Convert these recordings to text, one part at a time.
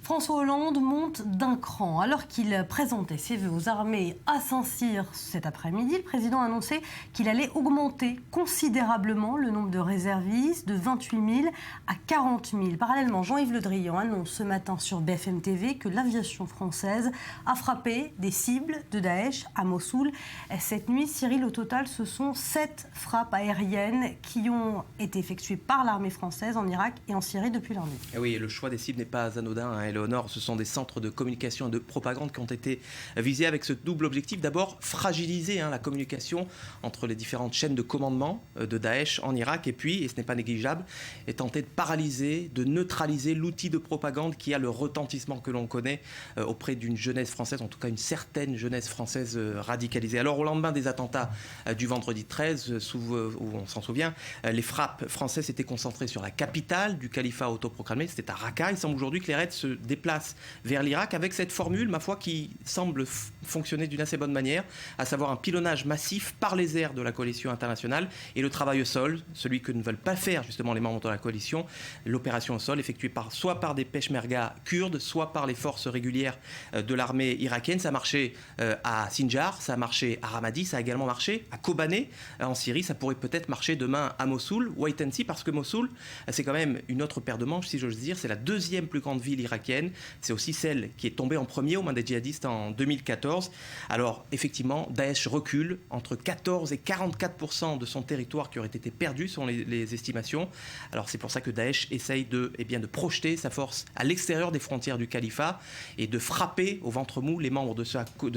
François Hollande monte d'un cran. Alors qu'il présentait ses vœux aux armées à Saint-Cyr cet après-midi, le président a annoncé qu'il allait augmenter considérablement le nombre de réservistes de 28 000 à 40 000. Parallèlement, Jean-Yves Le Drian annonce ce matin sur BFM TV que l'aviation française a frappé des cibles de Daesh à Mossoul. Cette nuit, Cyril, au total, ce sont 7 frappes aériennes qui ont été effectuées par l'armée française en Irak et en Syrie depuis lundi. Et oui, le choix des cibles n'est pas anodin, Éléonore. Ce sont des centres de communication et de propagande qui ont été visés avec ce double objectif. D'abord, fragiliser la communication entre les différentes chaînes de commandement de Daesh en Irak. Et puis, et ce n'est pas négligeable, et tenter de paralyser, de neutraliser l'outil de propagande qui a le retentissement que l'on connaît auprès d'une jeunesse française, en tout cas une certaine jeunesse française radicalisée. Alors, au lendemain des attentats du vendredi 13, où on s'en souvient, les frappes françaises étaient concentrées sur la capitale du califat autoproclamé, c'était à Raqqa. Il semble aujourd'hui que les raids se déplacent vers l'Irak avec cette formule, ma foi, qui semble fonctionner d'une assez bonne manière, à savoir un pilonnage massif par les airs de la coalition internationale et le travail au sol, celui que ne veulent pas faire justement les membres de la coalition, l'opération au sol effectuée soit par des peshmerga kurdes, soit par les forces régulières de l'armée irakienne. Ça a marché à Sinjar, ça a marché à Ramadi, ça a également marché à Kobané en Syrie. Ça pourrait peut-être marcher demain à Mossoul. Wait and see, parce que Mossoul, c'est quand même une autre paire de manches, si j'ose dire. C'est la deuxième plus grande ville irakienne. C'est aussi celle qui est tombée en premier aux mains des djihadistes en 2014. Alors, effectivement, Daesh recule. Entre 14 et 44% de son territoire qui aurait été perdu, selon les estimations. Alors, c'est pour ça que Daesh essaye de projeter sa force à l'extérieur des frontières du califat et de frapper au ventre mou les membres de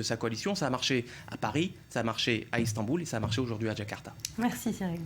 sa coalition. Ça a marché à Paris, ça a marché à Istanbul et ça a marché aujourd'hui à Jakarta. Merci Cyril.